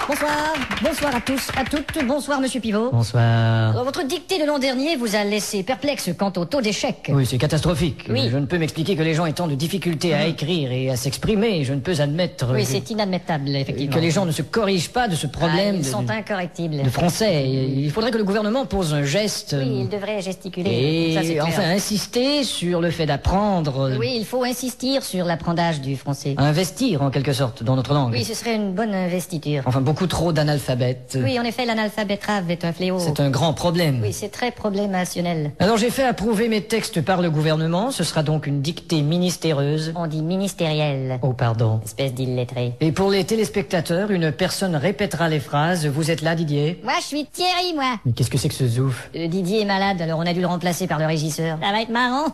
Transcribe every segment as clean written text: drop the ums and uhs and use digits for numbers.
Bonsoir, bonsoir à tous, à toutes, bonsoir Monsieur Pivot. Bonsoir. Votre dictée de l'an dernier vous a laissé perplexe quant au taux d'échec. Oui, c'est catastrophique. Oui. Je ne peux m'expliquer que les gens étant de difficultés à écrire et à s'exprimer. Je ne peux admettre Oui, c'est inadmettable, effectivement. que les gens ne se corrigent pas de ce problème Ils sont incorrectibles. de français. Il faudrait que le gouvernement pose un geste Oui, il devrait gesticuler. et Ça, c'est clair. enfin insister sur le fait d'apprendre, Oui, il faut insister sur l'apprentissage du français. investir en quelque sorte dans notre langue. Oui, ce serait une bonne investiture. Enfin, beaucoup trop d'analphabètes. Oui, en effet, l'analphabétrave est un fléau. C'est un grand problème. Oui, c'est très problémationnel. Alors j'ai fait approuver mes textes par le gouvernement. Ce sera donc une dictée ministéreuse. On dit ministériel. Oh, pardon. Espèce d'illettré. Et pour les téléspectateurs, une personne répétera les phrases. Vous êtes là, Didier? Moi, je suis Thierry, moi. Mais qu'est-ce que c'est que ce zouf? Didier est malade, alors on a dû le remplacer par le régisseur. Ça va être marrant.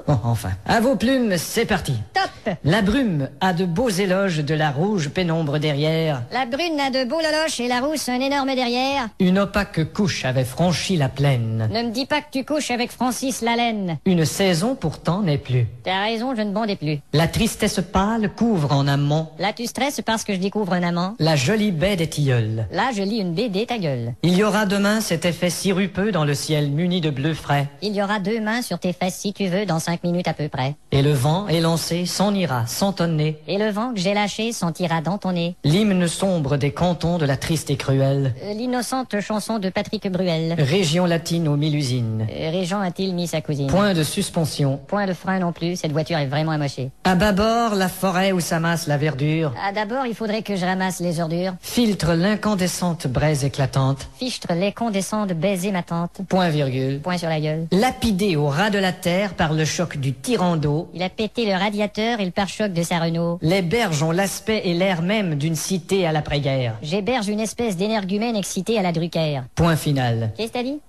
Bon, enfin. À vos plumes, c'est parti. Top. La brume a de beaux éloges de la rouge pénombre derrière. La brune a de beaux loloches et la rousse un énorme derrière. Une opaque couche avait franchi la plaine. Ne me dis pas que tu couches avec Francis Lalaine. Une saison pourtant n'est plus. T'as raison, je ne bondais plus. La tristesse pâle couvre en amont Là, tu stresses parce que je découvre un amant. la jolie baie des tilleuls. Là, je lis une BD, ta gueule. Il y aura demain cet effet sirupeux dans le ciel muni de bleu frais. Il y aura 2 mains sur tes fesses si tu veux dans 5 minutes à peu près. Et le vent élancé s'en ira sans tonner. Et le vent que j'ai lâché sentira dans ton nez. L'hymne sombre des cantons de la triste et cruelle L'innocente chanson de Patrick Bruel. région latine aux 1000 usines. Régent a-t-il mis sa cousine? Point de suspension. Point de frein non plus, cette voiture est vraiment amochée. À bâbord, la forêt où s'amasse la verdure Ah, d'abord, il faudrait que je ramasse les ordures. filtre l'incandescente braise éclatante. Fichtre les condescends de baiser ma tante. Point virgule. Point sur la gueule. Lapidé au ras de la terre par le choc du tyran d'eau, Il a pété le radiateur et le pare-choc de sa Renault. les berges ont l'aspect et l'air même d'une cité à l'après-guerre. J'héberge une espèce d'énergumène excité à la Drucker. Point final. Qu'est-ce que t'as dit?